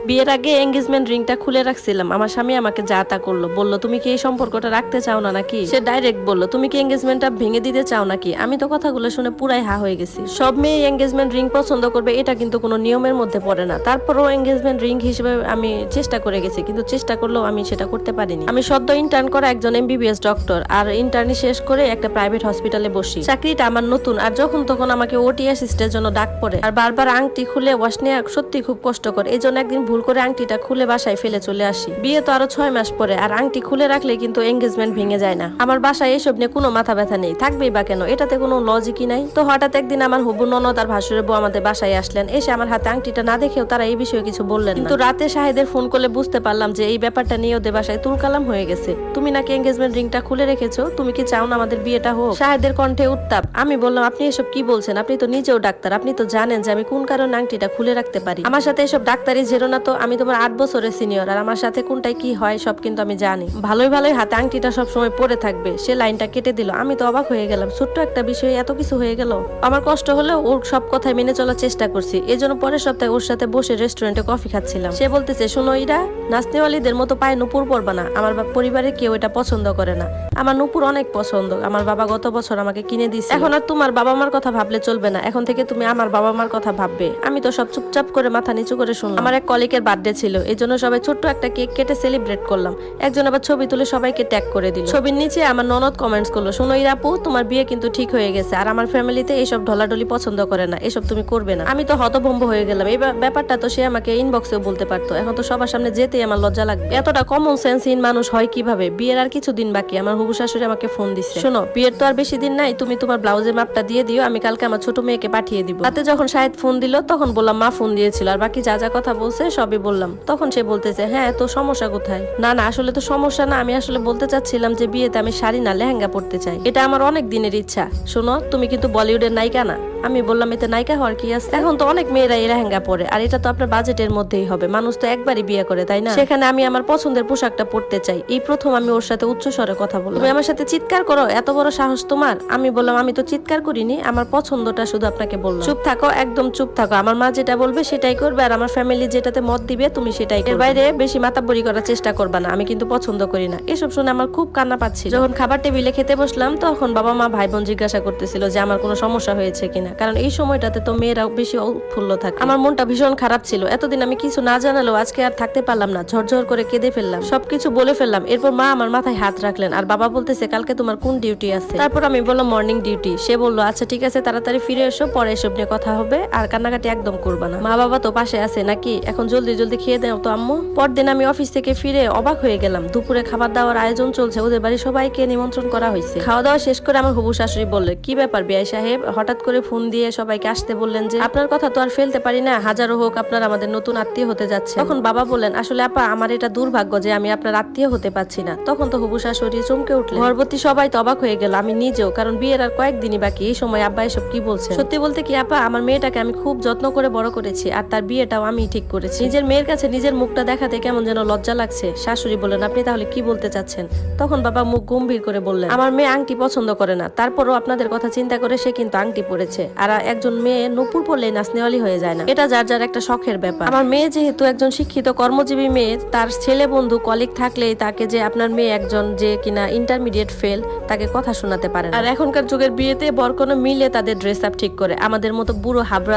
বিয়ের আগে এঙ্গেজমেন্ট রিংটা খুলে রাখছিলাম, আমার স্বামী আমাকে যা তা করলো, বললো তুমি কি এই সম্পর্কটা রাখতে চাও না নাকি। সে ডাইরেক্ট বললো তুমি কি এঙ্গেজমেন্টটা ভেঙে দিতে চাও নাকি। আমি তো কথাগুলো শুনে পুরাই হা হয়ে গেছি। সব মেয়ে এঙ্গেজমেন্ট রিং পছন্দ করবে এটা কিন্তু কোনো নিয়মের মধ্যে পড়ে না। তারপরও এঙ্গেজমেন্ট রিং হিসেবে আমি চেষ্টা করে গেছি, কিন্তু চেষ্টা করলেও আমি সেটা করতে পারিনি। আমি সদ্য ইন্টার্ন করা একজন MBBS ডক্টর, আর ইন্টার্নি শেষ করে একটা প্রাইভেট হসপিটালে বসি। চাকরিটা আমার নতুন, আর যখন তখন আমাকে OT অ্যাসিস্টের জন্য ডাক পড়ে, আর বারবার আংটি খুলে ওয়াশ নেওয়া সত্যি খুব কষ্টকর। এই জন্য একদিন ভুল করে আংটিটা খুলে বাসায় ফেলে চলে আসি। বিয়ে তো আরো 6 মাস পরে, আর আংটি খুলে রাখলে কিন্তু এঙ্গেজমেন্ট ভেঙে যায় না। আমার বাসায় এসব নিয়ে কোনো মাথা ব্যথা নেই, থাকবেই বা কেন, এটাতে কোনো লজিকই নাই। তো হঠাৎ একদিন আমার হবু ননদ আর ভাসুরের বউ আমাদের বাসায় আসলেন। এসে আমার হাতে আংটিটা না দেখেও তারা এই বিষয়ে কিছু বললেন না। কিন্তু রাতে শাহেদের ফোন করলে বুঝতে পারলাম যে এই ব্যাপারটা নিয়ে ওদের বাসায় তুলকালাম হয়ে গেছে। তুমি নাকি এঙ্গেজমেন্ট রিংটা খুলে রেখেছো, তুমি কি চাও না আমাদের বিয়েটা হোক? শাহেদের কণ্ঠে উত্তাপ। আমি বললাম আপনি এসব কি বলছেন, আপনি তো নিজেও ডাক্তার, আপনি তো জানেন যে আমি কোন কারণে আংটিটা খুলে রাখতে পারি। আমার সাথে এসব ডাক্তারি ঝেরো না তো, আমি তোমার 8 বছরের সিনিয়র, আর আমার সাথে কোনটাই কি হয় সব কিন্তু আমি জানি। ভালোই ভালোই হাতে আংটিটা সব সময় পরে থাকবে। সে লাইনটা কেটে দিল। আমি তো অবাক হয়ে গেলাম, ছোট্ট একটা বিষয়ে এত কিছু হয়ে গেল। আমার কষ্ট হলেও ওর সব কথাই মেনে চলার চেষ্টা করছি। এই জন্য পরের সপ্তাহে ওর সাথে বসে রেস্টুরেন্টে কফি খাচ্ছিলাম। সে বলতেছে শোনো ইরা, নাচনেওয়ালিদের মতো পায়ে নুপুর পরবা না, আমার পরিবারের কেউ এটা পছন্দ করে না। আমার নুপুর অনেক পছন্দ, আমার বাবা গত বছর আমাকে কিনে দিয়েছে। এখন আর তোমার বাবা মার কথা ভাবলে চলবে না, এখন থেকে তুমি আমার বাবা মার কথা ভাববে। আমি তো সব চুপচাপ করে মাথা নিচু করে শুনলাম। আমার এক কলিগের বার্থডে ছিল, এই জন্য সবাই ছোট্ট একটা কেক কেটে সেলিব্রেট করলাম। একজন আবার ছবি তুলে সবাইকে ট্যাগ করে দিল। ছবির নিচে আমার ননদ কমেন্টস করলো, শোনো ইরাপু, তোমার বিয়ে কিন্তু ঠিক হয়ে গেছে, আর আমার ফ্যামিলিতে এইসব ঢলাঢলি পছন্দ করে না, এসব তুমি করবে না। আমি তো হতভম্ব হয়ে গেলাম। এই ব্যাপারটা তো সে আমাকে ইনবক্সেও বলতে পারতো, এখন তো সবার সামনে যেতেই আমার লজ্জা লাগবে। এতটা কমন সেন্সহীন মানুষ হয় কিভাবে। বিয়ের আর কিছুদিন বাকি, আমার হবু শাশুড়ি আমাকে ফোন দিচ্ছে, শোনো বিয়ের তো আর বেশি দিন নাই, তুমি তোমার ব্লাউজের মাপটা দিয়ে দিও, আমি কালকে আমার ছোট মেয়েকে পাঠিয়ে দিব। রাতে যখন শাহেদ ফোন দিল তখন বললাম মা ফোন দিয়েছিল, আর বাকি যা যা কথা বলছে সবই বললাম। তখন সে বলতেছে হ্যাঁ তো সমস্যা কোথায়। না না, আসলে তো সমস্যা না, আমি আসলে বলতে চাচ্ছিলাম যে বিয়েতে আমি শাড়ি না লেহেঙ্গা পরতে চাই, এটা আমার অনেক দিনের ইচ্ছা। শোনো তুমি কিন্তু বলিউডের নায়িকা না। আমি বললাম এতে নায়িকা হওয়ার কি আছে, এখন তো অনেক মেয়েরা এই লেহেঙ্গা পরে, আর এটা তো আপনার বাজেটের মধ্যেই হবে, মানুষ তো একবারই বিয়ে করে তাই না। সেখানে আমি আমার পছন্দের পোশাকটা পরতে চাই। এই প্রথম আমি ওর সাথে উচ্চ স্বরে কথা বললাম। তুমি আমার সাথে চিৎকার করো, এত বড় সাহস তোমার। আমি বললাম আমি তো চিৎকার করিনি, আমার পছন্দটা শুধু আপনাকে বললাম। চুপ থাকো, একদম চুপ থাকো, আমার মা যেটা বলবে সেটাই করবে, আর আমার ফ্যামিলি যেটাতে মত দিবে তুমি সেটাই করবে। এর বাইরে বেশি মাতাব্বরি করার চেষ্টা করবা না, আমি কিন্তু পছন্দ করি না। এসব শুনে আমার খুব কান্না পাচ্ছিল। যখন খাবার টেবিলে খেতে বসলাম তখন বাবা মা ভাই বোন জিজ্ঞাসা করতেছিল যে আমার কোনো সমস্যা হয়েছে কিনা, কারণ এই সময়টাতে তো মেয়েরাও বেশি উৎফুল্ল থাকে। আমার মনটা ভীষণ খারাপ ছিল, এতদিন আমি কিছু না জানালেও আজকে আর থাকতে পারলাম না, ঝরঝর করে কেঁদে ফেললাম, সবকিছু বলে ফেললাম। এরপর মা আমার মাথায় হাত রাখলেন, আর বাবা বলতেছে কালকে তোমার কোন ডিউটি আছে। তারপর আমি বললাম মর্নিং ডিউটি। সে বললো আচ্ছা ঠিক আছে, তাড়াতাড়ি ফিরে এসো, পরে এসব নিয়ে কথা হবে, আর কান্নাকাটি একদম করবা না। মা বাবা তো পাশে আছে নাকি, এখন জলদি জলদি খেয়ে দাও তো আম্মু। পরদিন আমি অফিস থেকে ফিরে অবাক হয়ে গেলাম, দুপুরে খাবার দাওয়ার আয়োজন চলছে, ওদের বাড়ি সবাইকে নিমন্ত্রণ করা হয়েছে। খাওয়া দাওয়া শেষ করে আমার হবু শাশুড়ি বললেন কি ব্যাপার বিআই সাহেব, হঠাৎ করে ফোন দিয়ে সবাইকে আসতে বললেন যে। আপনার কথা তো আর ফেলতে পারি না, হাজারো হোক আপনার আমাদের নতুন আত্মীয় হতে যাচ্ছে। তখন বাবা বললেন আসলে আপা আমার এটা দুর্ভাগ্য যে আমি আপনার আত্মীয় হতে পারছি না। তখন তো হবু শাশুড়ি চমকে উঠলেন। ঘরবর্তী সবাই তো অবাক হয়ে গেল, আমি নিজেও, কারণ বিয়ের আর কয়েকদিনই বাকি। এই সময় আব্বা এসব কি বলছে। সত্যি বলতে কি আপা, আমার মেয়েটাকে আমি খুব যত্ন করে বড় করেছি, আর তার বিয়েটাও আমি ঠিক করেছি। নিজের মেয়ের কাছে নিজের মুখটা দেখাতে কেমন যেন লজ্জা লাগছে। শাশুড়ি বললেন আপনি তাহলে কি বলতে চাচ্ছেন। তখন বাবা মুখ গম্ভীর করে বললেন আমার মেয়ে আংটি পছন্দ করে না, তারপরও আপনাদের কথা চিন্তা করে সে কিন্তু আংটি পরেছে, আর একজন মেয়ে নুপুর পরলেই নাচনেওয়ালি হয়ে যায় না, এটা যার যার একটা শখের ব্যাপার। আমার মেয়ে যেহেতু একজন শিক্ষিত কর্মজীবী মেয়ে, তার ছেলে বন্ধু কলিগ থাকলেই তাকে যে আপনার মেয়ে একজন যে কিনা ইন্টারমিডিয়েট ফেল, তাকে কথা শোনাতে পারে না। আর এখনকার যুগের বিয়েতে বর কোনো মিলে তাদের ড্রেস আপ ঠিক করে, আমাদের মতো বুড়ো হাবরা